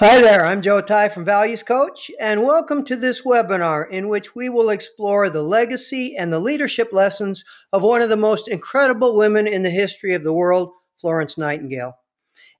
Hi there, I'm Joe Ty from Values Coach, and welcome to this webinar in which we will explore the legacy and the leadership lessons of one of the most incredible women in the history of the world, Florence Nightingale.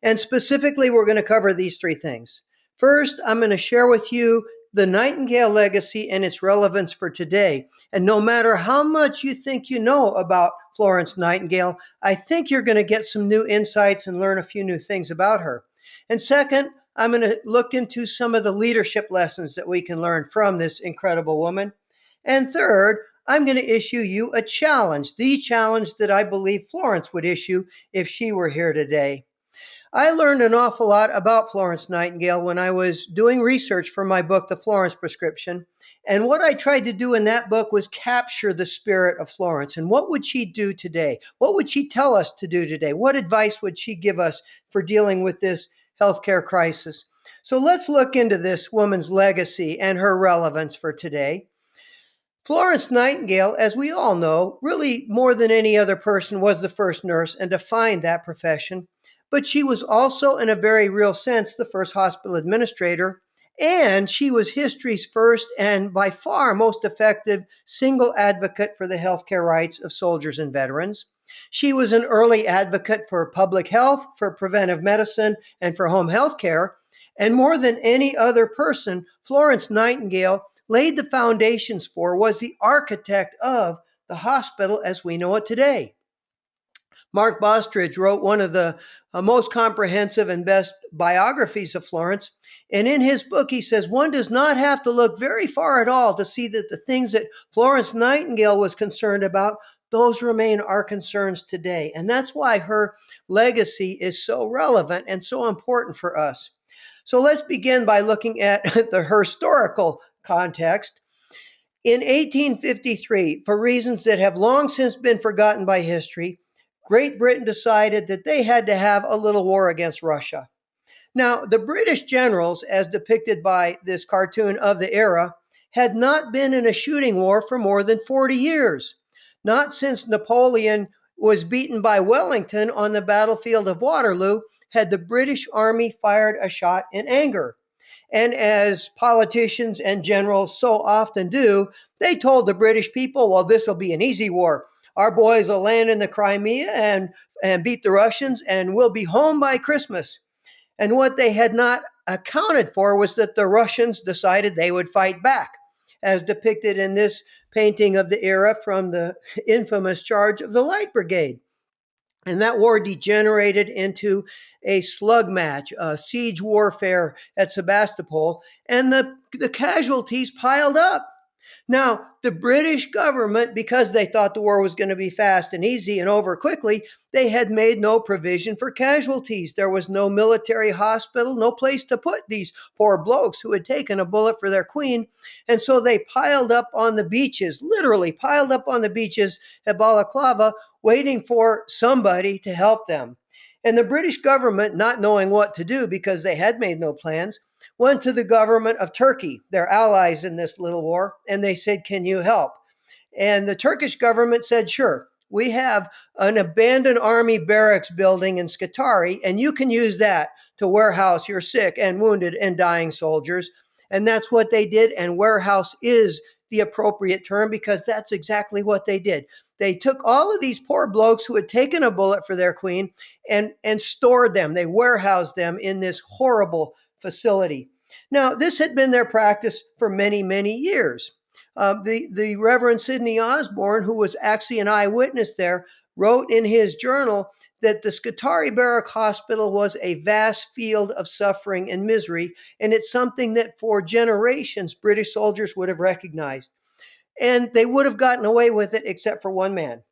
And specifically, we're going to cover these three things. First, I'm going to share with you the Nightingale legacy and its relevance for today. And no matter how much you think you know about Florence Nightingale, I think you're going to get some new insights and learn a few new things about her. And second, I'm going to look into some of the leadership lessons that we can learn from this incredible woman. And third, I'm going to issue you a challenge, the challenge that I believe Florence would issue if she were here today. I learned an awful lot about Florence Nightingale when I was doing research for my book, The Florence Prescription. And what I tried to do in that book was capture the spirit of Florence. And what would she do today? What would she tell us to do today? What advice would she give us for dealing with this healthcare crisis? So let's look into this woman's legacy and her relevance for today. Florence Nightingale, as we all know, really more than any other person was the first nurse and defined that profession. But she was also, in a very real sense, the first hospital administrator, and she was history's first and by far most effective single advocate for the healthcare rights of soldiers and veterans. She was an early advocate for public health, for preventive medicine, and for home health care. And more than any other person, Florence Nightingale laid the foundations for, was the architect of the hospital as we know it today. Mark Bostridge wrote one of the most comprehensive and best biographies of Florence. And in his book, he says, one does not have to look very far at all to see that the things that Florence Nightingale was concerned about, those remain our concerns today. And that's why her legacy is so relevant and so important for us. So let's begin by looking at the historical context. In 1853, for reasons that have long since been forgotten by history, Great Britain decided that they had to have a little war against Russia. Now, the British generals, as depicted by this cartoon of the era, had not been in a shooting war for more than 40 years. Not since Napoleon was beaten by Wellington on the battlefield of Waterloo had the British Army fired a shot in anger. And as politicians and generals so often do, they told the British people, well, this will be an easy war. Our boys will land in the Crimea and beat the Russians, and we'll be home by Christmas. And what they had not accounted for was that the Russians decided they would fight back, as depicted in this painting of the era from the infamous charge of the Light Brigade. And that war degenerated into a slug match, a siege warfare at Sebastopol, and the casualties piled up. Now, the British government, because they thought the war was going to be fast and easy and over quickly, they had made no provision for casualties. There was no military hospital, no place to put these poor blokes who had taken a bullet for their queen. And so they piled up on the beaches, literally piled up on the beaches at Balaclava, waiting for somebody to help them. And the British government, not knowing what to do because they had made no plans, went to the government of Turkey, their allies in this little war, and they said, can you help? And the Turkish government said, sure, we have an abandoned army barracks building in Scutari, and you can use that to warehouse your sick and wounded and dying soldiers. And that's what they did, and warehouse is the appropriate term because that's exactly what they did. They took all of these poor blokes who had taken a bullet for their queen and stored them. They warehoused them in this horrible facility. Now, this had been their practice for many, many years. The Reverend Sidney Osborne, who was actually an eyewitness there, wrote in his journal that the Scutari Barrack Hospital was a vast field of suffering and misery, and it's something that for generations British soldiers would have recognized. And they would have gotten away with it except for one man.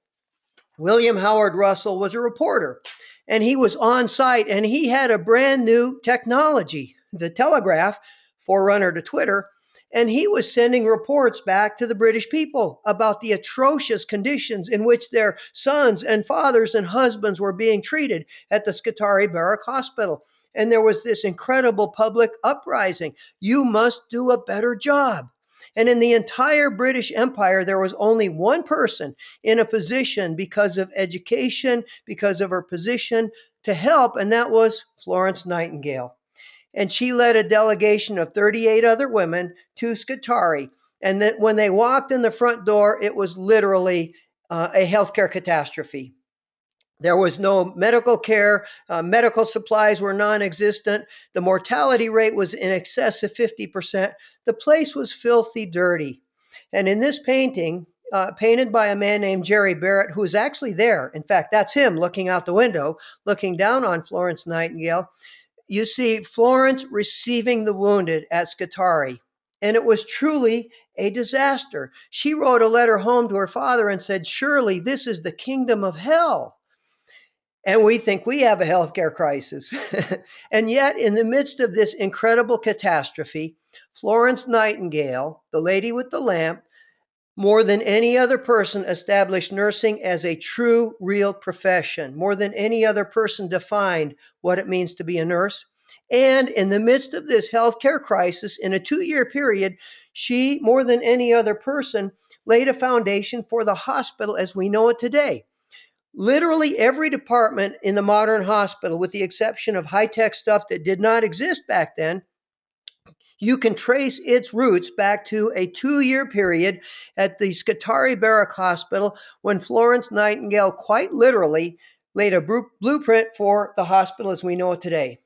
William Howard Russell was a reporter, and he was on site, and he had a brand new technology, the telegraph, forerunner to Twitter, and he was sending reports back to the British people about the atrocious conditions in which their sons and fathers and husbands were being treated at the Scutari Barrack Hospital. And there was this incredible public uprising. You must do a better job. And in the entire British Empire, there was only one person in a position because of education, because of her position to help, and that was Florence Nightingale. and she led a delegation of 38 other women to Scutari. And then when they walked in the front door, it was literally a healthcare catastrophe. There was no medical care. Medical supplies were non-existent. The mortality rate was in excess of 50%. The place was filthy dirty. And in this painting, painted by a man named Jerry Barrett, who is actually there. In fact, that's him looking out the window, looking down on Florence Nightingale. You see Florence receiving the wounded at Scutari. And it was truly a disaster. She wrote a letter home to her father and said, "Surely this is the kingdom of hell." And we think we have a healthcare crisis. And yet, in the midst of this incredible catastrophe, Florence Nightingale, the lady with the lamp, more than any other person established nursing as a true, real profession. More than any other person defined what it means to be a nurse. And in the midst of this healthcare crisis, in a 2-year period, she, more than any other person, laid a foundation for the hospital as we know it today. Literally every department in the modern hospital, with the exception of high-tech stuff that did not exist back then, you can trace its roots back to a 2-year period at the Scutari Barrack Hospital when Florence Nightingale quite literally laid a blueprint for the hospital as we know it today.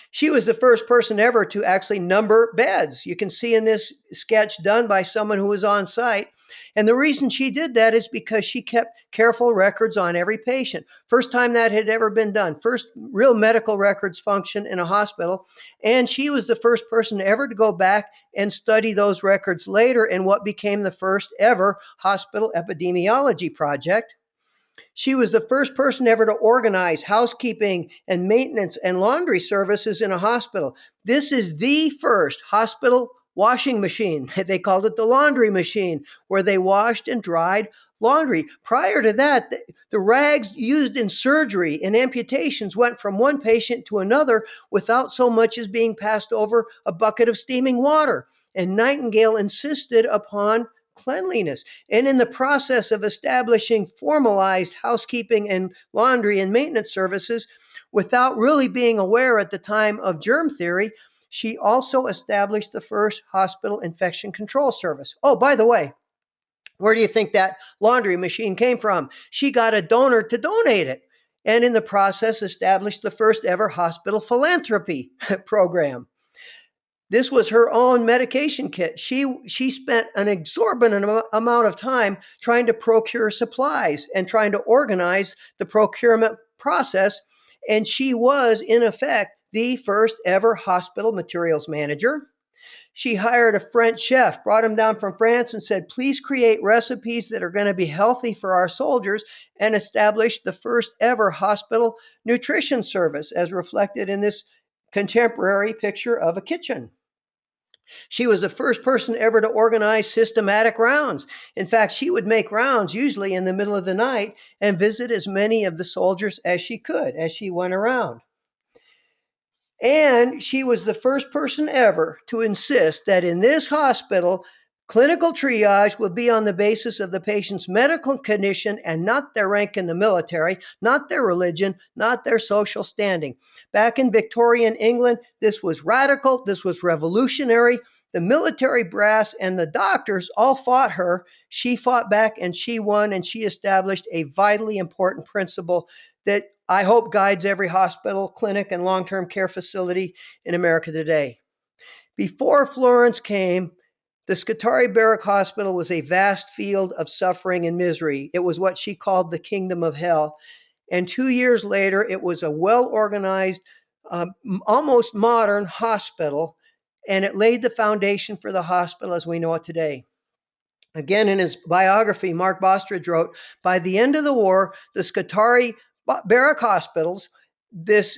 She was the first person ever to actually number beds. You can see in this sketch done by someone who was on site. And the reason she did that is because she kept careful records on every patient. First time that had ever been done. First real medical records function in a hospital. And she was the first person ever to go back and study those records later in what became the first ever hospital epidemiology project. She was the first person ever to organize housekeeping and maintenance and laundry services in a hospital. This is the first hospital washing machine. They called it the laundry machine, where they washed and dried laundry. Prior to that, the rags used in surgery and amputations went from one patient to another without so much as being passed over a bucket of steaming water. And Nightingale insisted upon cleanliness. And in the process of establishing formalized housekeeping and laundry and maintenance services, without really being aware at the time of germ theory, she also established the first hospital infection control service. Oh, by the way, where do you think that laundry machine came from? She got a donor to donate it, and in the process established the first ever hospital philanthropy program. This was her own medication kit. She spent an exorbitant amount of time trying to procure supplies and trying to organize the procurement process. And she was, in effect, the first ever hospital materials manager. She hired a French chef, brought him down from France and said, "Please create recipes that are going to be healthy for our soldiers," and established the first ever hospital nutrition service, as reflected in this contemporary picture of a kitchen. She was the first person ever to organize systematic rounds. In fact, she would make rounds usually in the middle of the night and visit as many of the soldiers as she could as she went around. And she was the first person ever to insist that in this hospital, clinical triage would be on the basis of the patient's medical condition and not their rank in the military, not their religion, not their social standing. Back in Victorian England, this was radical, this was revolutionary. The military brass and the doctors all fought her. She fought back and she won, and she established a vitally important principle that I hope guides every hospital, clinic, and long-term care facility in America today. Before Florence came, the Scutari Barrack Hospital was a vast field of suffering and misery. It was what she called the kingdom of hell. And 2 years later, it was a well-organized, almost modern hospital, and it laid the foundation for the hospital as we know it today. Again, in his biography, Mark Bostridge wrote, "By the end of the war, the Scutari Barrack hospitals, this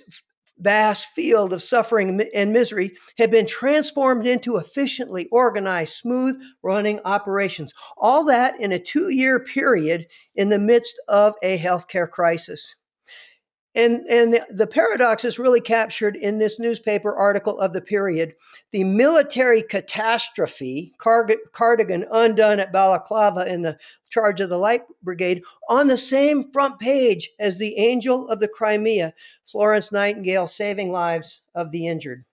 vast field of suffering and misery, had been transformed into efficiently organized, smooth running operations." All that in a 2-year period in the midst of a healthcare crisis. And the paradox is really captured in this newspaper article of the period. The military catastrophe, Cardigan undone at Balaclava in the charge of the Light Brigade, on the same front page as the Angel of the Crimea, Florence Nightingale saving lives of the injured.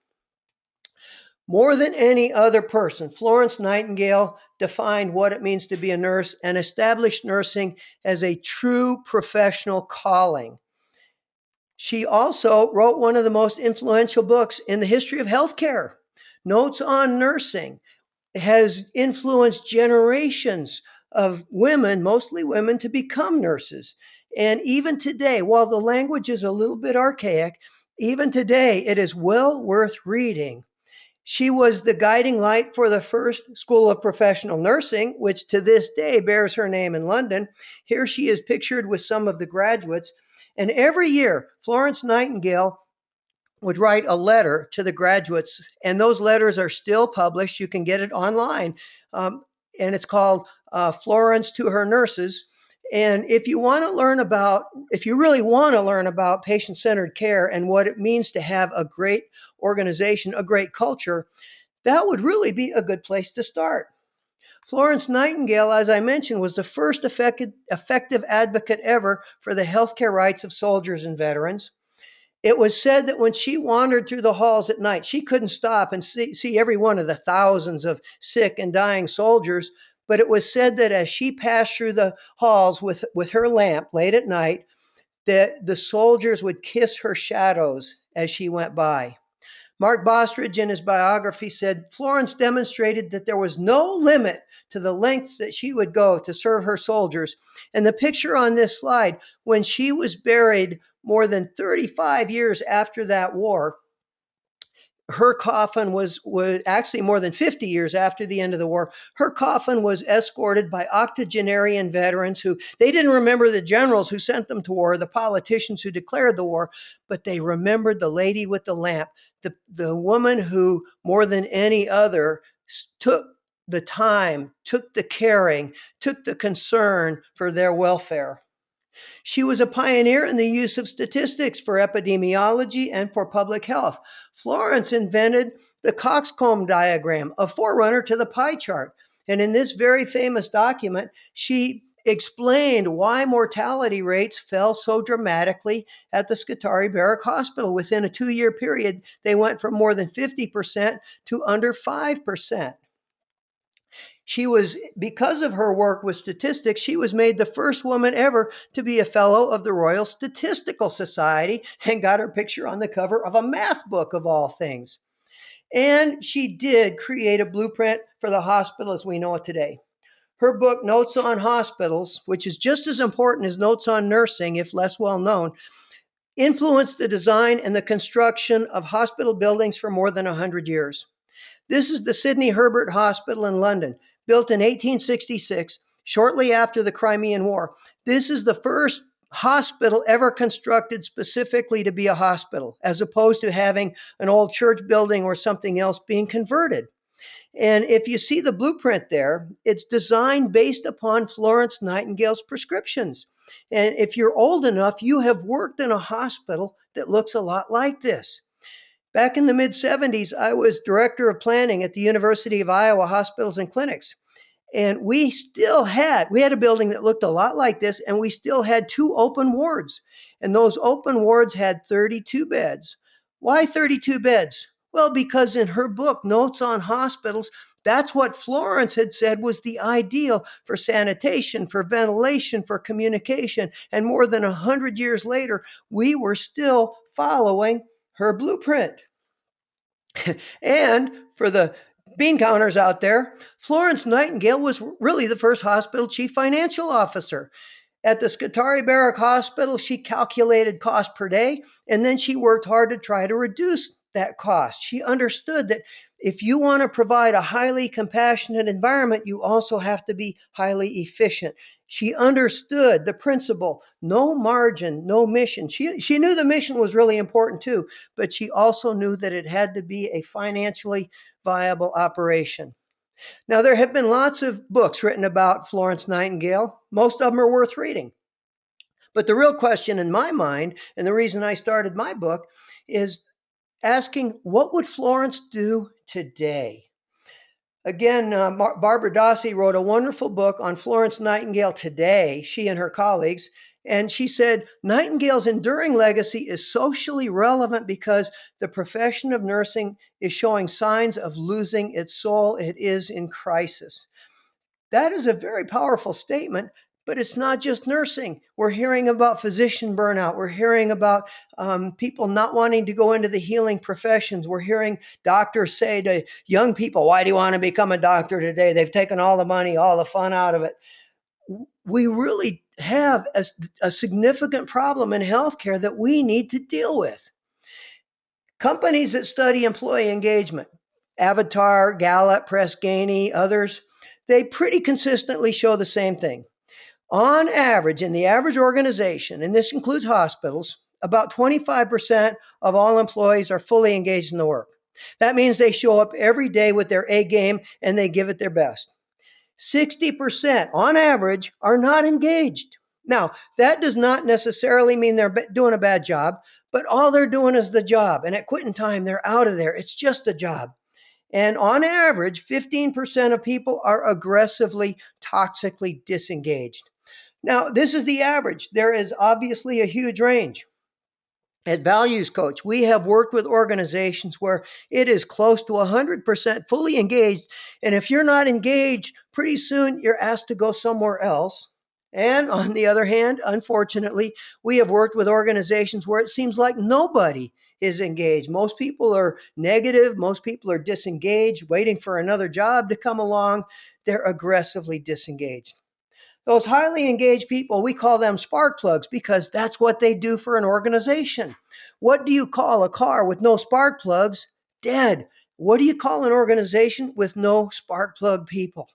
More than any other person, Florence Nightingale defined what it means to be a nurse and established nursing as a true professional calling. She also wrote one of the most influential books in the history of healthcare, Notes on Nursing. It has influenced generations of women, mostly women, to become nurses. And even today, while the language is a little bit archaic, even today it is well worth reading. She was the guiding light for the first School of Professional Nursing, which to this day bears her name in London. Here she is pictured with some of the graduates. And every year, Florence Nightingale would write a letter to the graduates, and those letters are still published. You can get it online, and it's called Florence to Her Nurses. And if you really want to learn about patient-centered care and what it means to have a great organization, a great culture, that would really be a good place to start. Florence Nightingale, as I mentioned, was the first effective advocate ever for the healthcare rights of soldiers and veterans. It was said that when she wandered through the halls at night, she couldn't stop and see every one of the thousands of sick and dying soldiers. But it was said that as she passed through the halls with her lamp late at night, that the soldiers would kiss her shadows as she went by. Mark Bostridge, in his biography, said Florence demonstrated that there was no limit to the lengths that she would go to serve her soldiers. And the picture on this slide, when she was buried more than 35 years after that war, her coffin was actually more than 50 years after the end of the war. Her coffin was escorted by octogenarian veterans who, they didn't remember the generals who sent them to war, the politicians who declared the war, but they remembered the lady with the lamp, the woman who, more than any other, took the time, took the caring, took the concern for their welfare. She was a pioneer in the use of statistics for epidemiology and for public health. Florence invented the coxcomb diagram, a forerunner to the pie chart. And in this very famous document, she explained why mortality rates fell so dramatically at the Scutari Barrack Hospital. Within a 2-year period, they went from more than 50% to under 5%. Because of her work with statistics, she was made the first woman ever to be a fellow of the Royal Statistical Society and got her picture on the cover of a math book of all things. And she did create a blueprint for the hospital as we know it today. Her book, Notes on Hospitals, which is just as important as Notes on Nursing, if less well known, influenced the design and the construction of hospital buildings for more than 100 years. This is the Sidney Herbert Hospital in London, built in 1866, shortly after the Crimean War. This is the first hospital ever constructed specifically to be a hospital, as opposed to having an old church building or something else being converted. And if you see the blueprint there, it's designed based upon Florence Nightingale's prescriptions. And if you're old enough, you have worked in a hospital that looks a lot like this. Back in the mid-70s, I was director of planning at the University of Iowa Hospitals and Clinics. And we had a building that looked a lot like this, and we still had 2 open wards. And those open wards had 32 beds. Why 32 beds? Well, because in her book, Notes on Hospitals, that's what Florence had said was the ideal for sanitation, for ventilation, for communication. And more than 100 years later, we were still following her blueprint. And for the bean counters out there, Florence Nightingale was really the first hospital chief financial officer. At the Scutari Barrack Hospital, she calculated cost per day, and then she worked hard to try to reduce that cost. She understood that if you want to provide a highly compassionate environment, you also have to be highly efficient. She understood the principle, no margin, no mission. She knew the mission was really important too, but she also knew that it had to be a financially viable operation. Now, there have been lots of books written about Florence Nightingale. Most of them are worth reading. But the real question in my mind, and the reason I started my book, is asking, what would Florence do today? Again, Barbara Dossi wrote a wonderful book on Florence Nightingale today, she and her colleagues, And she said, Nightingale's enduring legacy is socially relevant because the profession of nursing is showing signs of losing its soul. It is in crisis. That is a very powerful statement, but it's not just nursing. We're hearing about physician burnout. We're hearing about people not wanting to go into the healing professions. We're hearing doctors say to young people, why do you want to become a doctor today? They've taken all the money, all the fun out of it. We really have a significant problem in healthcare that we need to deal with. Companies that study employee engagement, Avatar, Gallup, Press Ganey, others, they pretty consistently show the same thing. On average, in the average organization, and this includes hospitals, about 25% of all employees are fully engaged in the work. That means they show up every day with their A game and they give it their best. 60% on average are not engaged. Now, that does not necessarily mean they're doing a bad job, but all they're doing is the job. And at quitting time, they're out of there. It's just a job. And on average, 15% of people are aggressively, toxically disengaged. Now, this is the average. There is obviously a huge range. At Values Coach, we have worked with organizations where it is close to 100% fully engaged. And if you're not engaged, pretty soon you're asked to go somewhere else. And on the other hand, unfortunately, we have worked with organizations where it seems like nobody is engaged. Most people are negative. Most people are disengaged, waiting for another job to come along. They're aggressively disengaged. Those highly engaged people, we call them spark plugs because that's what they do for an organization. What do you call a car with no spark plugs? Dead. What do you call an organization with no spark plug people?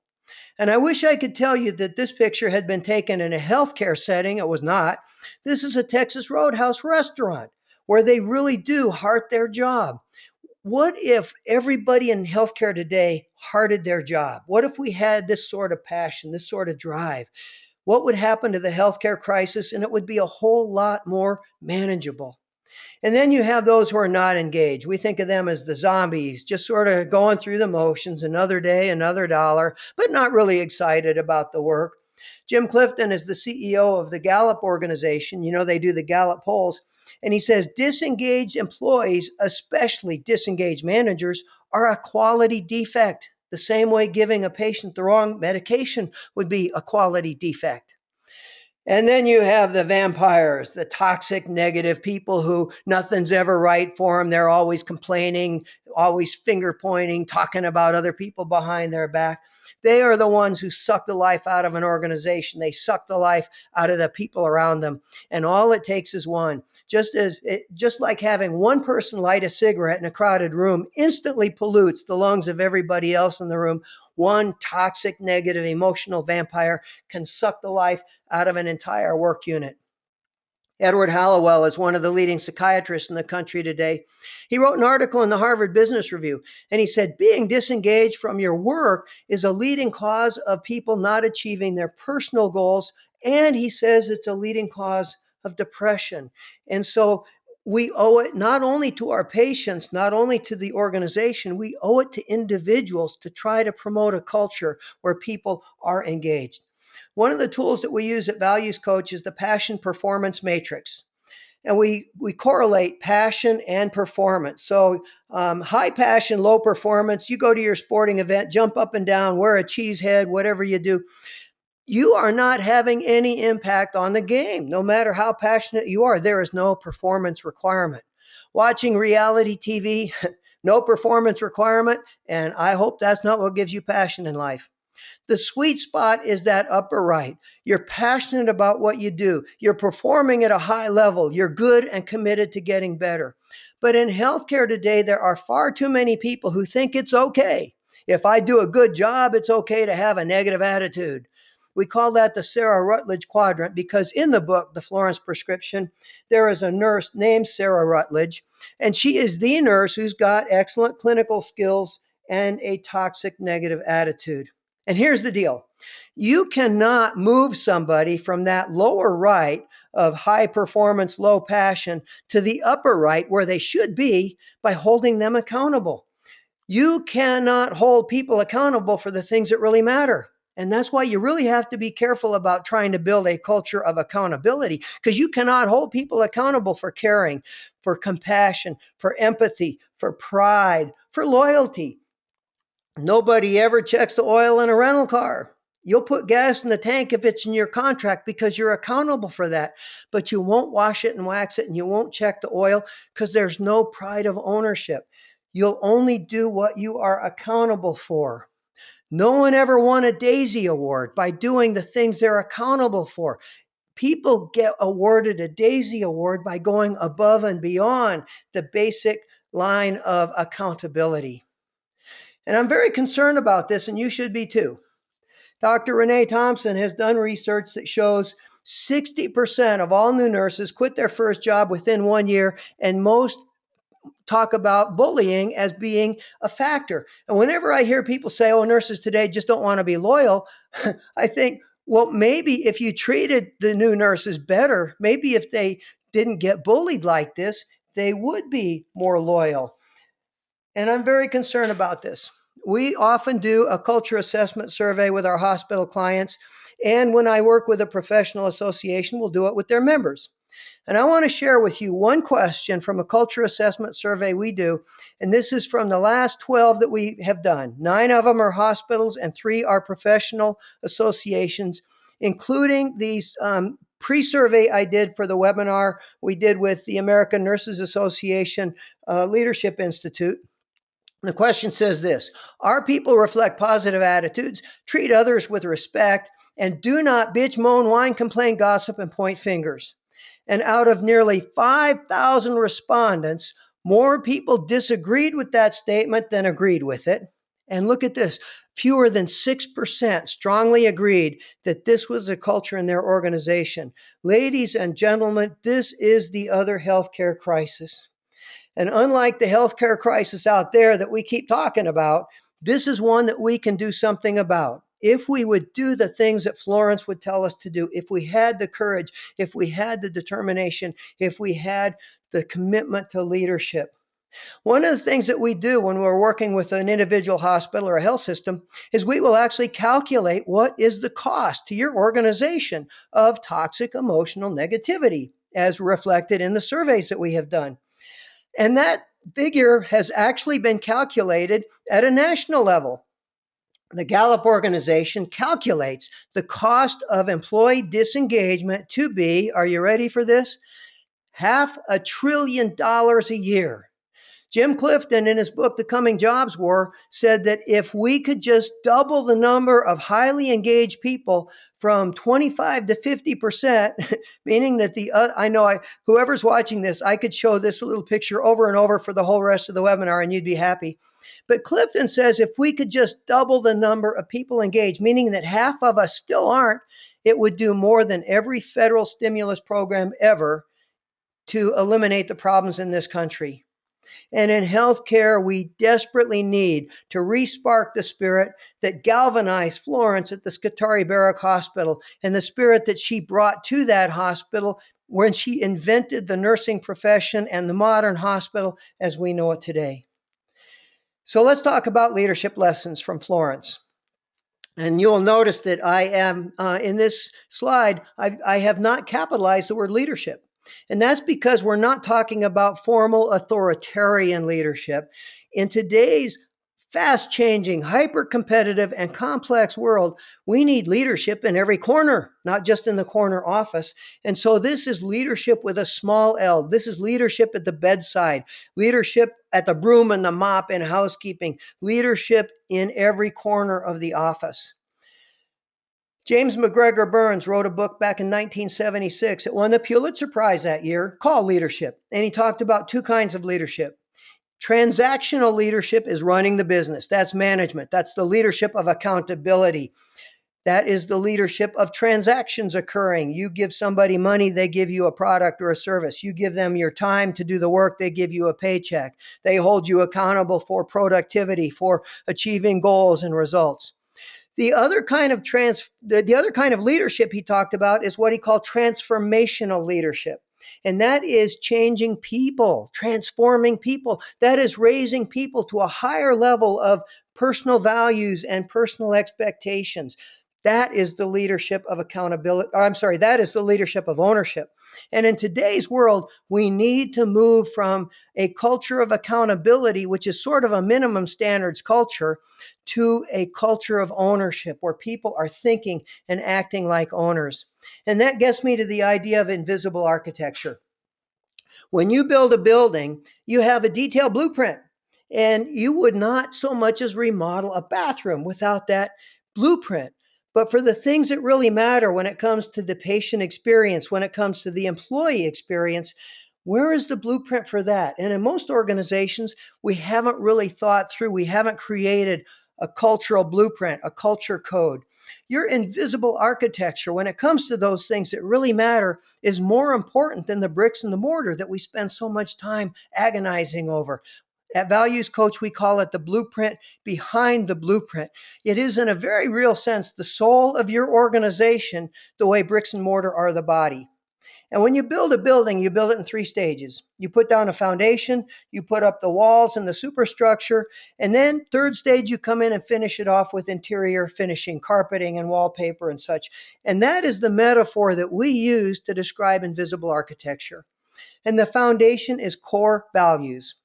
And I wish I could tell you that this picture had been taken in a healthcare setting. It was not. This is a Texas Roadhouse restaurant where they really do heart their job. What if everybody in healthcare today hearted their job? What if we had this sort of passion, this sort of drive? What would happen to the healthcare crisis? And it would be a whole lot more manageable. And then you have those who are not engaged. We think of them as the zombies, just sort of going through the motions, another day, another dollar, but not really excited about the work. Jim Clifton is the CEO of the Gallup organization. You know, they do the Gallup polls. And he says disengaged employees, especially disengaged managers, are a quality defect. The same way giving a patient the wrong medication would be a quality defect. And then you have the vampires, the toxic, negative people who nothing's ever right for them. They're always complaining, always finger pointing, talking about other people behind their back. They are the ones who suck the life out of an organization. They suck the life out of the people around them. And all it takes is one. Just like having one person light a cigarette in a crowded room instantly pollutes the lungs of everybody else in the room. One toxic, negative, emotional vampire can suck the life out of an entire work unit. Edward Hallowell is one of the leading psychiatrists in the country today. He wrote an article in the Harvard Business Review, and he said, being disengaged from your work is a leading cause of people not achieving their personal goals, and he says it's a leading cause of depression. And so we owe it not only to our patients, not only to the organization, we owe it to individuals to try to promote a culture where people are engaged. One of the tools that we use at Values Coach is the Passion Performance Matrix. And we correlate passion and performance. So high passion, low performance, you go to your sporting event, jump up and down, wear a cheese head, whatever you do. You are not having any impact on the game. No matter how passionate you are, there is no performance requirement. Watching reality TV, no performance requirement, and I hope that's not what gives you passion in life. The sweet spot is that upper right. You're passionate about what you do. You're performing at a high level. You're good and committed to getting better. But in healthcare today, there are far too many people who think it's okay. If I do a good job, it's okay to have a negative attitude. We call that the Sarah Rutledge quadrant because in the book, The Florence Prescription, there is a nurse named Sarah Rutledge, and she is the nurse who's got excellent clinical skills and a toxic negative attitude. And here's the deal. You cannot move somebody from that lower right of high performance, low passion to the upper right where they should be by holding them accountable. You cannot hold people accountable for the things that really matter. And that's why you really have to be careful about trying to build a culture of accountability, because you cannot hold people accountable for caring, for compassion, for empathy, for pride, for loyalty. Nobody ever checks the oil in a rental car. You'll put gas in the tank if it's in your contract because you're accountable for that. But you won't wash it and wax it, and you won't check the oil because there's no pride of ownership. You'll only do what you are accountable for. No one ever won a Daisy Award by doing the things they're accountable for. People get awarded a Daisy Award by going above and beyond the basic line of accountability. And I'm very concerned about this, and you should be too. Dr. Renee Thompson has done research that shows 60% of all new nurses quit their first job within 1 year, and most talk about bullying as being a factor. And whenever I hear people say, oh, nurses today just don't want to be loyal, I think, well, maybe if you treated the new nurses better, maybe if they didn't get bullied like this, they would be more loyal. And I'm very concerned about this. We often do a culture assessment survey with our hospital clients. And when I work with a professional association, we'll do it with their members. And I want to share with you one question from a culture assessment survey we do. And this is from the last 12 that we have done. 9 of them are hospitals and 3 are professional associations, including these pre-survey I did for the webinar we did with the American Nurses Association Leadership Institute. The question says this: our people reflect positive attitudes, treat others with respect, and do not bitch, moan, whine, complain, gossip, and point fingers. And out of nearly 5,000 respondents, more people disagreed with that statement than agreed with it. And look at this, fewer than 6% strongly agreed that this was a culture in their organization. Ladies and gentlemen, this is the other healthcare crisis. And unlike the healthcare crisis out there that we keep talking about, this is one that we can do something about. If we would do the things that Florence would tell us to do, if we had the courage, if we had the determination, if we had the commitment to leadership. One of the things that we do when we're working with an individual hospital or a health system is we will actually calculate what is the cost to your organization of toxic emotional negativity, as reflected in the surveys that we have done. And that figure has actually been calculated at a national level. The Gallup organization calculates the cost of employee disengagement to be, are you ready for this? $500 billion a year. Jim Clifton, in his book, The Coming Jobs War, said that if we could just double the number of highly engaged people from 25 to 50%, meaning that whoever's watching this, I could show this little picture over and over for the whole rest of the webinar and you'd be happy. But Clifton says if we could just double the number of people engaged, meaning that half of us still aren't, it would do more than every federal stimulus program ever to eliminate the problems in this country. And in healthcare, we desperately need to re-spark the spirit that galvanized Florence at the Scutari Barrack Hospital and the spirit that she brought to that hospital when she invented the nursing profession and the modern hospital as we know it today. So let's talk about leadership lessons from Florence. And you'll notice that I am, in this slide, I have not capitalized the word leadership. And that's because we're not talking about formal authoritarian leadership. In today's fast-changing, hyper-competitive, and complex world, we need leadership in every corner, not just in the corner office. And so this is leadership with a small L. This is leadership at the bedside, leadership at the broom and the mop in housekeeping, leadership in every corner of the office. James McGregor Burns wrote a book back in 1976. It won the Pulitzer Prize that year called Leadership. And he talked about 2 kinds of leadership. Transactional leadership is running the business. That's management. That's the leadership of accountability. That is the leadership of transactions occurring. You give somebody money, they give you a product or a service. You give them your time to do the work, they give you a paycheck. They hold you accountable for productivity, for achieving goals and results. The other kind of leadership he talked about is what he called transformational leadership. And that is changing people, transforming people. That is raising people to a higher level of personal values and personal expectations. That is the leadership of accountability. That is the leadership of ownership. And in today's world, we need to move from a culture of accountability, which is sort of a minimum standards culture, to a culture of ownership where people are thinking and acting like owners. And that gets me to the idea of invisible architecture. When you build a building, you have a detailed blueprint, and you would not so much as remodel a bathroom without that blueprint. But for the things that really matter when it comes to the patient experience, when it comes to the employee experience, where is the blueprint for that? And in most organizations, we haven't really thought through, we haven't created a cultural blueprint, a culture code. Your invisible architecture, when it comes to those things that really matter, is more important than the bricks and the mortar that we spend so much time agonizing over. At Values Coach, we call it the blueprint behind the blueprint. It is, in a very real sense, the soul of your organization, the way bricks and mortar are the body. And when you build a building, you build it in 3 stages. You put down a foundation, you put up the walls and the superstructure, and then third stage, you come in and finish it off with interior finishing, carpeting and wallpaper and such. And that is the metaphor that we use to describe invisible architecture. And the foundation is core values.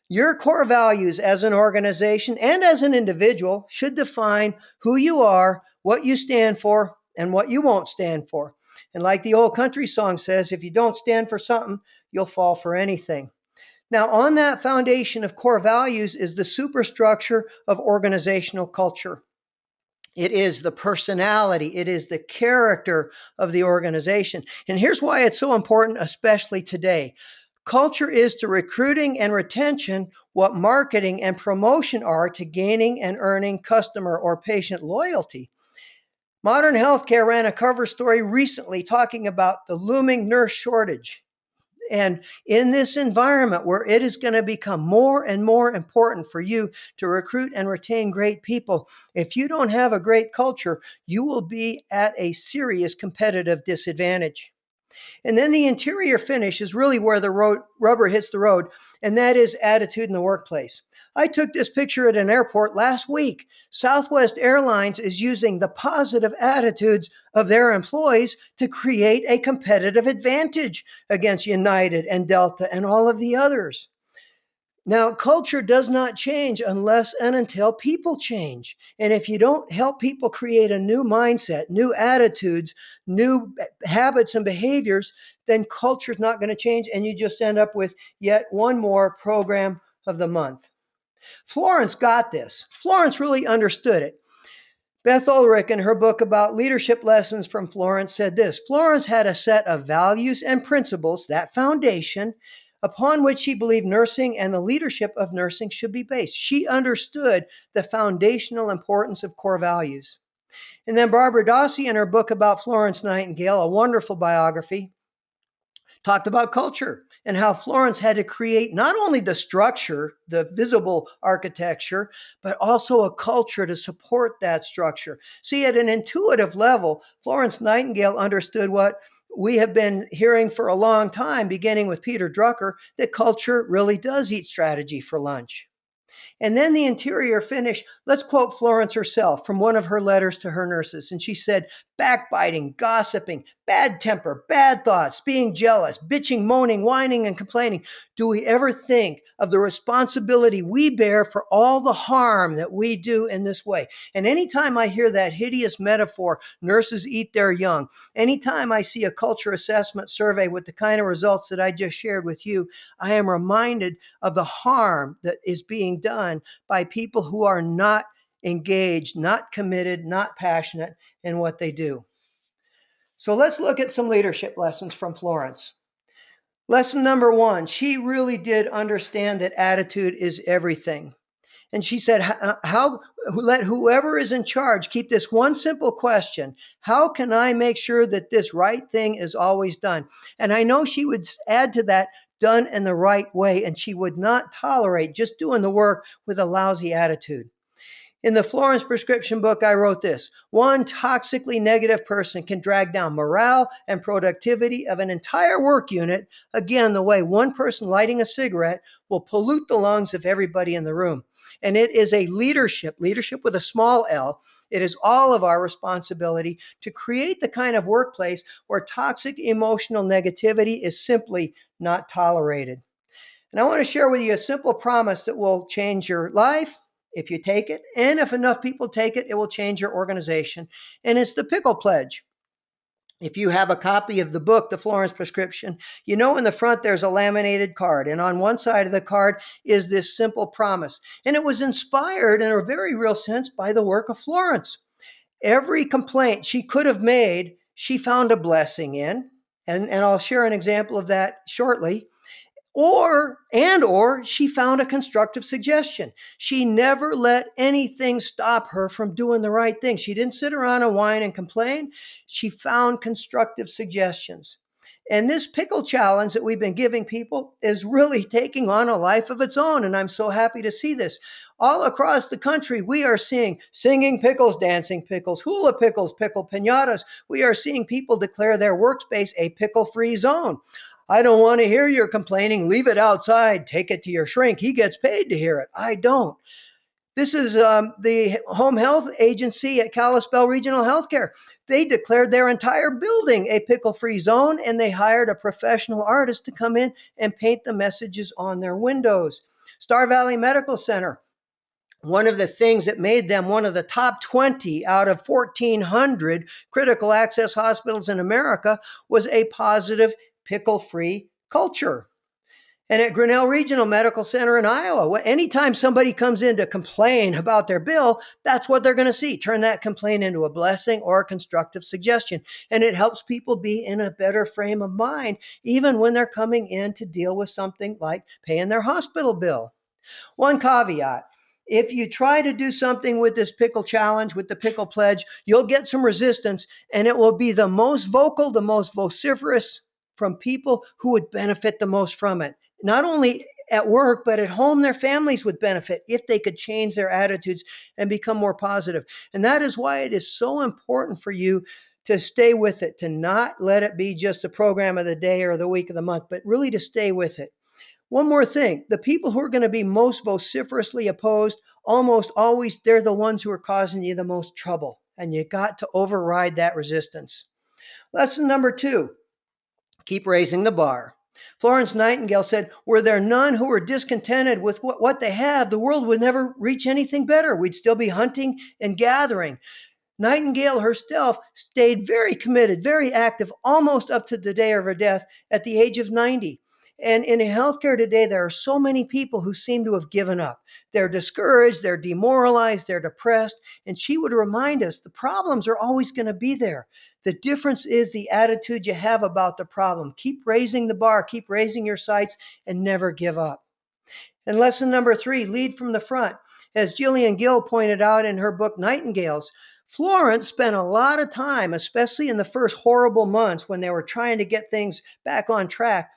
Your core values as an organization and as an individual should define who you are, what you stand for, and what you won't stand for. And like the old country song says, if you don't stand for something, you'll fall for anything. Now, on that foundation of core values is the superstructure of organizational culture. It is the personality, it is the character of the organization. And here's why it's so important, especially today. Culture is to recruiting and retention what marketing and promotion are to gaining and earning customer or patient loyalty. Modern Healthcare ran a cover story recently talking about the looming nurse shortage. And in this environment where it is going to become more and more important for you to recruit and retain great people, if you don't have a great culture, you will be at a serious competitive disadvantage. And then the interior finish is really where the rubber hits the road, and that is attitude in the workplace. I took this picture at an airport last week. Southwest Airlines is using the positive attitudes of their employees to create a competitive advantage against United and Delta and all of the others. Now, culture does not change unless and until people change. And if you don't help people create a new mindset, new attitudes, new habits and behaviors, then culture is not going to change, and you just end up with yet one more program of the month. Florence got this. Florence really understood it. Beth Ulrich, in her book about leadership lessons from Florence, said this: Florence had a set of values and principles, that foundation, upon which she believed nursing and the leadership of nursing should be based. She understood the foundational importance of core values. And then Barbara Dossi, in her book about Florence Nightingale, a wonderful biography, talked about culture and how Florence had to create not only the structure, the visible architecture, but also a culture to support that structure. See, at an intuitive level, Florence Nightingale understood what we have been hearing for a long time, beginning with Peter Drucker, that culture really does eat strategy for lunch. And then the interior finish, let's quote Florence herself from one of her letters to her nurses. And she said, backbiting, gossiping, bad temper, bad thoughts, being jealous, bitching, moaning, whining, and complaining. Do we ever think of the responsibility we bear for all the harm that we do in this way? And anytime I hear that hideous metaphor, nurses eat their young, anytime I see a culture assessment survey with the kind of results that I just shared with you, I am reminded of the harm that is being done by people who are not engaged, not committed, not passionate in what they do. So let's look at some leadership lessons from Florence. Lesson number 1, she really did understand that attitude is everything. And she said, let whoever is in charge keep this one simple question: how can I make sure that this right thing is always done? And I know she would add to that, done in the right way, and she would not tolerate just doing the work with a lousy attitude. In the Florence prescription book, I wrote this: one toxically negative person can drag down morale and productivity of an entire work unit. Again, the way one person lighting a cigarette will pollute the lungs of everybody in the room. And it is a leadership with a small L. It is all of our responsibility to create the kind of workplace where toxic emotional negativity is simply not tolerated. And I want to share with you a simple promise that will change your life if you take it. And if enough people take it, it will change your organization. And it's the pickle pledge. If you have a copy of the book, The Florence Prescription, you know in the front there's a laminated card. And on one side of the card is this simple promise. And it was inspired in a very real sense by the work of Florence. Every complaint she could have made, she found a blessing in. And I'll share an example of that shortly. Or she found a constructive suggestion. She never let anything stop her from doing the right thing. She didn't sit around and whine and complain. She found constructive suggestions. And this pickle challenge that we've been giving people is really taking on a life of its own. And I'm so happy to see this. All across the country, we are seeing singing pickles, dancing pickles, hula pickles, pickle piñatas. We are seeing people declare their workspace a pickle-free zone. I don't want to hear your complaining. Leave it outside. Take it to your shrink. He gets paid to hear it. I don't. This is the home health agency at Kalispell Regional Healthcare. They declared their entire building a pickle-free zone, and they hired a professional artist to come in and paint the messages on their windows. Star Valley Medical Center. One of the things that made them one of the top 20 out of 1,400 critical access hospitals in America was a positive pickle-free culture. And at Grinnell Regional Medical Center in Iowa, anytime somebody comes in to complain about their bill, that's what they're going to see. Turn that complaint into a blessing or a constructive suggestion. And it helps people be in a better frame of mind, even when they're coming in to deal with something like paying their hospital bill. One caveat: if you try to do something with this pickle challenge, with the pickle pledge, you'll get some resistance, and it will be the most vocal, the most vociferous from people who would benefit the most from it. Not only at work, but at home, their families would benefit if they could change their attitudes and become more positive. And that is why it is so important for you to stay with it, to not let it be just the program of the day or the week of the month, but really to stay with it. One more thing: the people who are going to be most vociferously opposed, almost always, they're the ones who are causing you the most trouble. And you got to override that resistance. Lesson number 2, keep raising the bar. Florence Nightingale said, were there none who were discontented with what they have, the world would never reach anything better. We'd still be hunting and gathering. Nightingale herself stayed very committed, very active, almost up to the day of her death at the age of 90. And in healthcare today, there are so many people who seem to have given up. They're discouraged, they're demoralized, they're depressed. And she would remind us the problems are always going to be there. The difference is the attitude you have about the problem. Keep raising the bar, keep raising your sights, and never give up. And lesson number 3, lead from the front. As Gillian Gill pointed out in her book, Nightingales, Florence spent a lot of time, especially in the first horrible months when they were trying to get things back on track,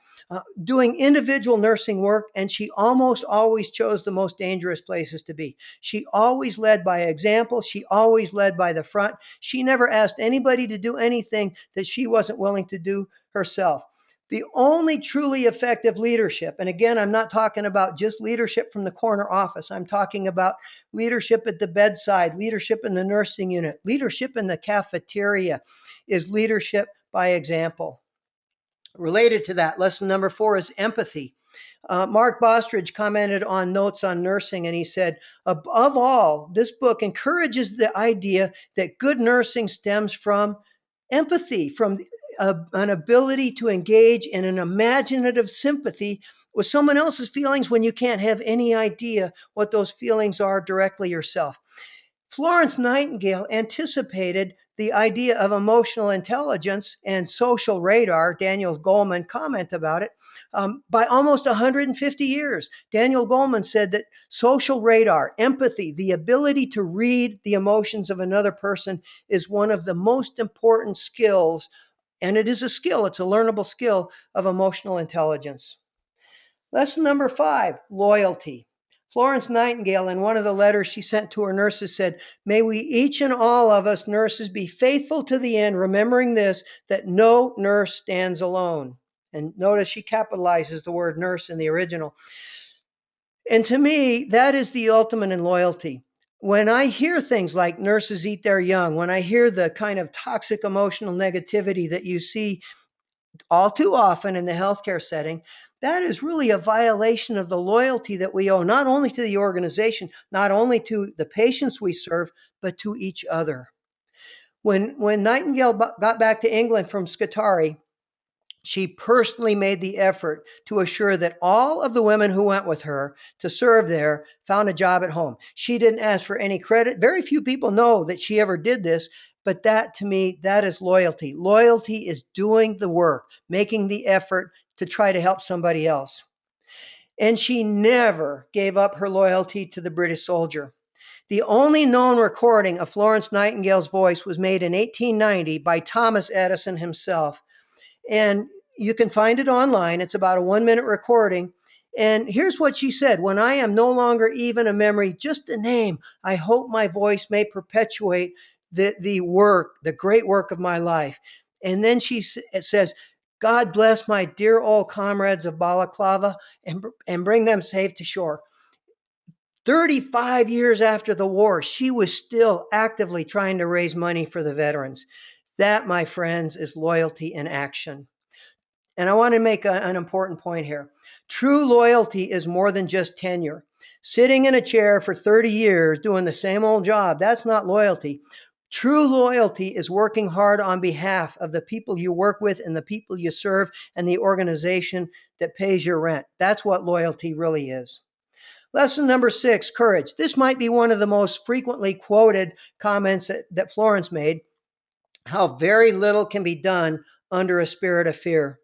doing individual nursing work, and she almost always chose the most dangerous places to be. She always led by example. She always led by the front. She never asked anybody to do anything that she wasn't willing to do herself. The only truly effective leadership, and again, I'm not talking about just leadership from the corner office. I'm talking about leadership at the bedside, leadership in the nursing unit, leadership in the cafeteria, is leadership by example. Related to that, lesson number 4 is empathy. Mark Bostridge commented on Notes on Nursing, and he said, above all, this book encourages the idea that good nursing stems from empathy, from an ability to engage in an imaginative sympathy with someone else's feelings when you can't have any idea what those feelings are directly yourself. Florence Nightingale anticipated the idea of emotional intelligence and social radar. Daniel Goleman commented about it by almost 150 years. Daniel Goleman said that social radar, empathy, the ability to read the emotions of another person, is one of the most important skills, and it is a skill, it's a learnable skill of emotional intelligence. Lesson number 5, loyalty. Florence Nightingale, in one of the letters she sent to her nurses, said, "May we each and all of us nurses be faithful to the end, remembering this, that no nurse stands alone." And notice she capitalizes the word nurse in the original. And to me, that is the ultimate in loyalty. When I hear things like nurses eat their young, when I hear the kind of toxic emotional negativity that you see all too often in the healthcare setting, that is really a violation of the loyalty that we owe not only to the organization, not only to the patients we serve, but to each other. When Nightingale got back to England from Scutari, she personally made the effort to assure that all of the women who went with her to serve there found a job at home. She didn't ask for any credit. Very few people know that she ever did this, but that, to me, that is loyalty. Loyalty is doing the work, making the effort to try to help somebody else. And she never gave up her loyalty to the British soldier. The only known recording of Florence Nightingale's voice was made in 1890 by Thomas Edison himself. And you can find it online. It's about a 1-minute recording. And here's what she said: "When I am no longer even a memory, just a name, I hope my voice may perpetuate the work, the great work of my life." And then it says, "God bless my dear old comrades of Balaclava and bring them safe to shore." 35 years after the war, she was still actively trying to raise money for the veterans. That, my friends, is loyalty in action. And I want to make an important point here. True loyalty is more than just tenure. Sitting in a chair for 30 years doing the same old job, that's not loyalty. True loyalty is working hard on behalf of the people you work with and the people you serve and the organization that pays your rent. That's what loyalty really is. Lesson number 6, courage. This might be one of the most frequently quoted comments that Florence made: how very little can be done under a spirit of fear.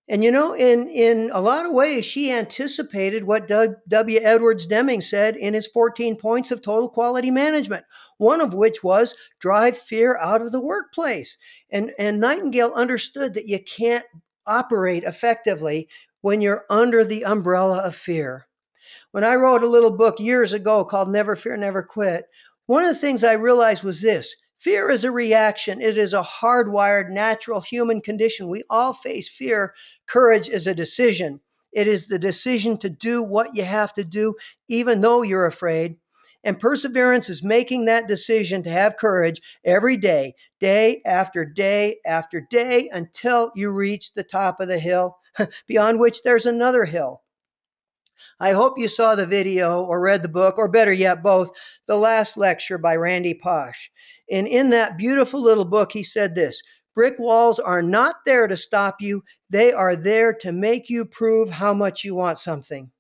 And you know, in a lot of ways, she anticipated what W. Edwards Deming said in his 14 points of total quality management, one of which was drive fear out of the workplace. And Nightingale understood that you can't operate effectively when you're under the umbrella of fear. When I wrote a little book years ago called Never Fear, Never Quit, one of the things I realized was this: fear is a reaction. It is a hardwired, natural human condition. We all face fear. Courage is a decision. It is the decision to do what you have to do, even though you're afraid. And perseverance is making that decision to have courage every day, day after day after day, until you reach the top of the hill, beyond which there's another hill. I hope you saw the video or read the book, or better yet, both, The Last Lecture by Randy Pausch. And in that beautiful little book, he said this: "Brick walls are not there to stop you. They are there to make you prove how much you want something."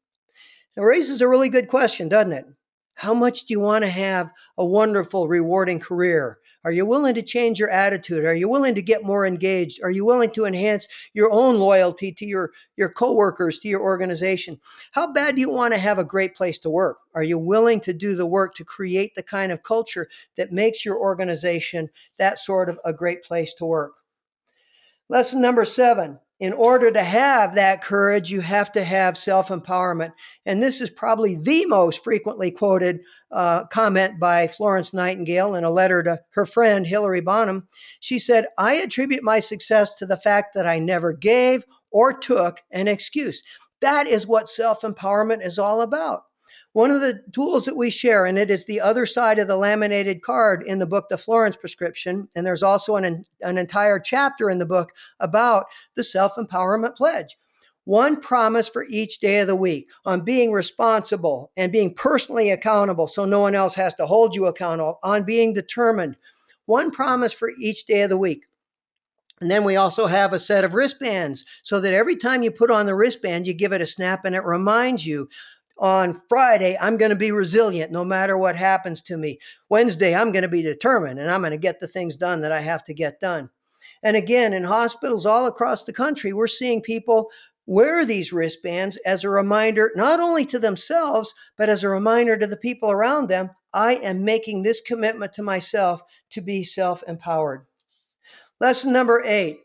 It raises a really good question, doesn't it? How much do you want to have a wonderful, rewarding career? Are you willing to change your attitude? Are you willing to get more engaged? Are you willing to enhance your own loyalty to your coworkers, to your organization? How bad do you want to have a great place to work? Are you willing to do the work to create the kind of culture that makes your organization that sort of a great place to work? Lesson number 7. In order to have that courage, you have to have self-empowerment. And this is probably the most frequently quoted comment by Florence Nightingale in a letter to her friend Hilary Bonham. She said, "I attribute my success to the fact that I never gave or took an excuse." That is what self-empowerment is all about. One of the tools that we share, and it is the other side of the laminated card in the book, The Florence Prescription, and there's also an entire chapter in the book about the Self-Empowerment Pledge. One promise for each day of the week on being responsible and being personally accountable so no one else has to hold you accountable, on being determined. One promise for each day of the week. And then we also have a set of wristbands so that every time you put on the wristband, you give it a snap and it reminds you, on Friday, I'm going to be resilient no matter what happens to me. Wednesday, I'm going to be determined and I'm going to get the things done that I have to get done. And again, in hospitals all across the country, we're seeing people wear these wristbands as a reminder, not only to themselves, but as a reminder to the people around them: I am making this commitment to myself to be self-empowered. Lesson number 8.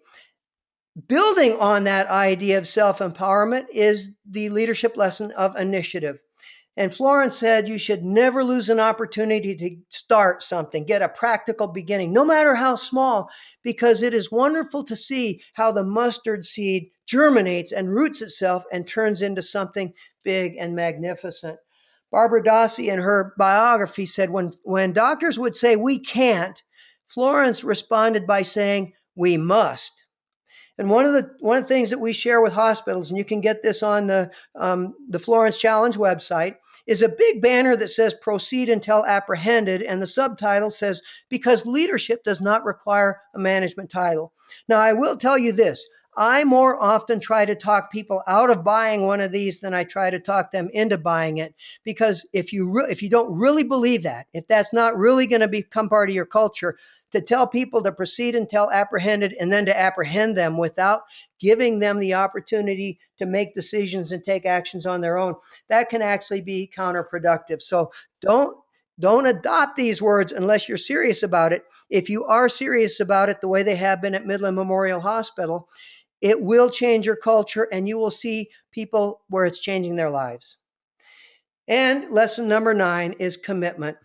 Building on that idea of self-empowerment is the leadership lesson of initiative. And Florence said you should never lose an opportunity to start something, get a practical beginning, no matter how small, because it is wonderful to see how the mustard seed germinates and roots itself and turns into something big and magnificent. Barbara Dossi in her biography said when doctors would say we can't, Florence responded by saying we must. And one of the things that we share with hospitals, and you can get this on the Florence Challenge website, is a big banner that says "Proceed until apprehended," and the subtitle says "Because leadership does not require a management title." Now, I will tell you this: I more often try to talk people out of buying one of these than I try to talk them into buying it. Because if you don't really believe that, if that's not really going to become part of your culture, to tell people to proceed until apprehended and then to apprehend them without giving them the opportunity to make decisions and take actions on their own, that can actually be counterproductive. So don't adopt these words unless you're serious about it. If you are serious about it the way they have been at Midland Memorial Hospital, it will change your culture and you will see people where it's changing their lives. And lesson number 9 is commitment.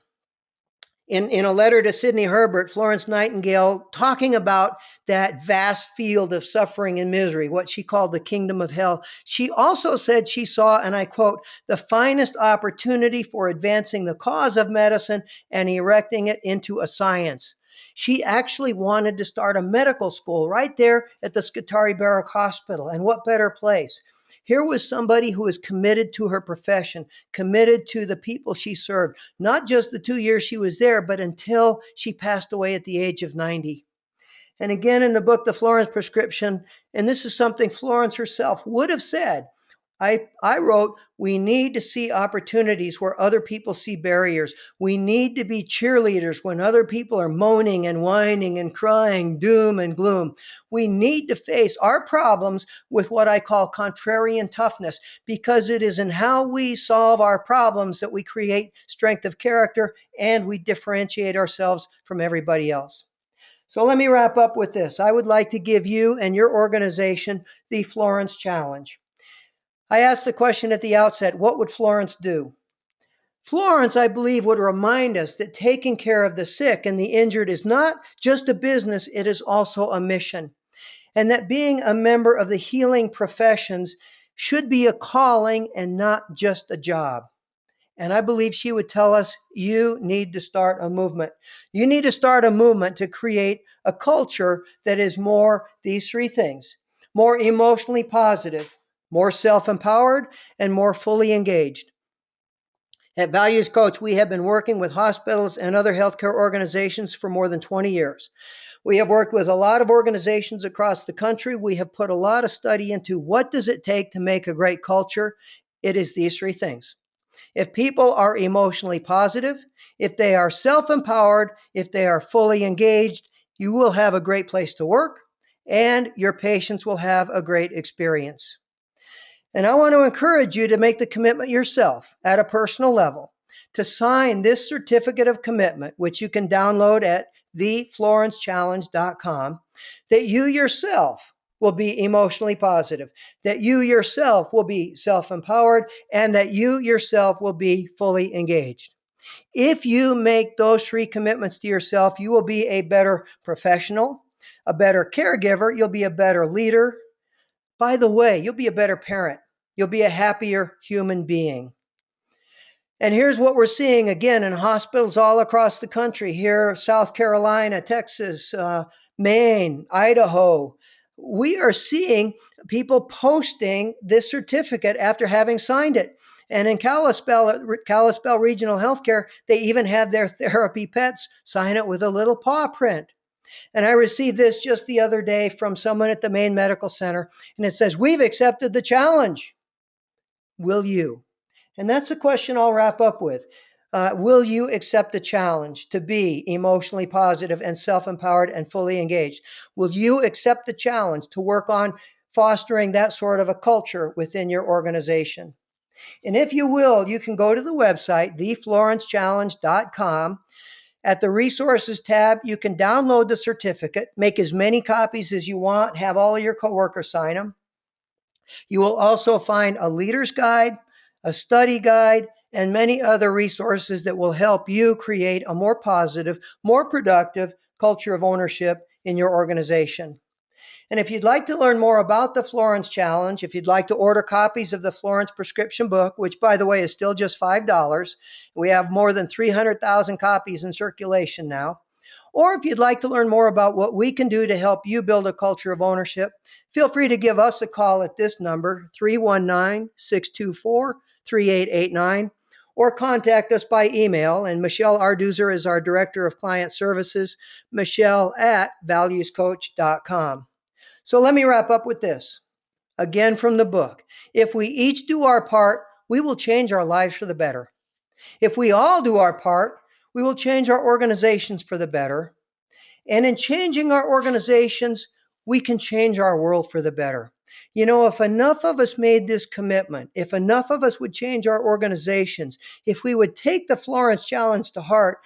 In a letter to Sidney Herbert, Florence Nightingale, talking about that vast field of suffering and misery, what she called the kingdom of hell, she also said she saw, and I quote, "the finest opportunity for advancing the cause of medicine and erecting it into a science." She actually wanted to start a medical school right there at the Scutari Barrack Hospital, and what better place? Here was somebody who was committed to her profession, committed to the people she served, not just the 2 years she was there, but until she passed away at the age of 90. And again, in the book, The Florence Prescription, and this is something Florence herself would have said, I wrote, we need to see opportunities where other people see barriers. We need to be cheerleaders when other people are moaning and whining and crying, doom and gloom. We need to face our problems with what I call contrarian toughness, because it is in how we solve our problems that we create strength of character and we differentiate ourselves from everybody else. So let me wrap up with this. I would like to give you and your organization the Florence Challenge. I asked the question at the outset, what would Florence do? Florence, I believe, would remind us that taking care of the sick and the injured is not just a business, it is also a mission. And that being a member of the healing professions should be a calling and not just a job. And I believe she would tell us, you need to start a movement. You need to start a movement to create a culture that is more these 3 things: more emotionally positive, more self-empowered, and more fully engaged. At Values Coach, we have been working with hospitals and other healthcare organizations for more than 20 years. We have worked with a lot of organizations across the country. We have put a lot of study into what does it take to make a great culture. It is these 3 things. If people are emotionally positive, if they are self-empowered, if they are fully engaged, you will have a great place to work and your patients will have a great experience. And I want to encourage you to make the commitment yourself at a personal level to sign this certificate of commitment, which you can download at theflorencechallenge.com, that you yourself will be emotionally positive, that you yourself will be self-empowered, and that you yourself will be fully engaged. If you make those 3 commitments to yourself, you will be a better professional, a better caregiver, you'll be a better leader. By the way, you'll be a better parent. You'll be a happier human being. And here's what we're seeing again in hospitals all across the country, here, South Carolina, Texas, Maine, Idaho. We are seeing people posting this certificate after having signed it. And in Kalispell Regional Healthcare, they even have their therapy pets sign it with a little paw print. And I received this just the other day from someone at the Maine Medical Center, and it says, "We've accepted the challenge. Will you?" And that's the question I'll wrap up with. Will you accept the challenge to be emotionally positive and self-empowered and fully engaged? Will you accept the challenge to work on fostering that sort of a culture within your organization? And if you will, you can go to the website, theflorencechallenge.com. At the resources tab, you can download the certificate, make as many copies as you want, have all of your coworkers sign them. You will also find a leader's guide, a study guide, and many other resources that will help you create a more positive, more productive culture of ownership in your organization. And if you'd like to learn more about the Florence Challenge, if you'd like to order copies of the Florence prescription book, which by the way is still just $5, we have more than 300,000 copies in circulation now. Or if you'd like to learn more about what we can do to help you build a culture of ownership, feel free to give us a call at this number, 319-624-3889, or contact us by email. And Michelle Arduzer is our Director of Client Services, michelle@valuescoach.com. So let me wrap up with this. Again from the book. If we each do our part, we will change our lives for the better. If we all do our part, we will change our organizations for the better. And in changing our organizations, we can change our world for the better. You know, if enough of us made this commitment, if enough of us would change our organizations, if we would take the Florence Challenge to heart,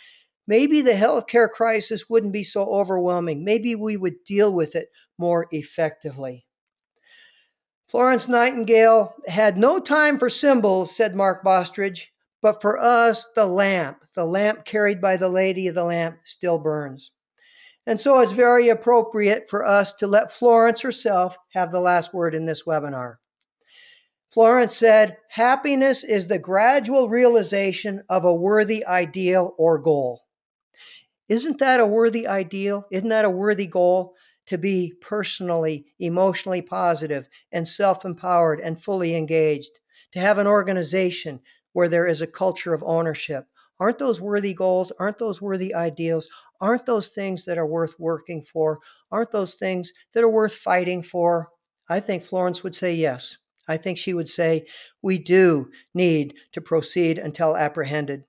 maybe the healthcare crisis wouldn't be so overwhelming. Maybe we would deal with it more effectively. Florence Nightingale had no time for symbols, said Mark Bostridge, but for us, the lamp carried by the Lady of the Lamp still burns. And so it's very appropriate for us to let Florence herself have the last word in this webinar. Florence said, "Happiness is the gradual realization of a worthy ideal or goal." Isn't that a worthy ideal? Isn't that a worthy goal? To be personally, emotionally positive and self-empowered and fully engaged. To have an organization where there is a culture of ownership. Aren't those worthy goals? Aren't those worthy ideals? Aren't those things that are worth working for? Aren't those things that are worth fighting for? I think Florence would say yes. I think she would say, we do need to proceed until apprehended.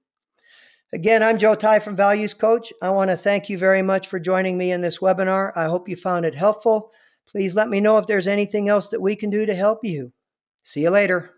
Again, I'm Joe Ty from Values Coach. I want to thank you very much for joining me in this webinar. I hope you found it helpful. Please let me know if there's anything else that we can do to help you. See you later.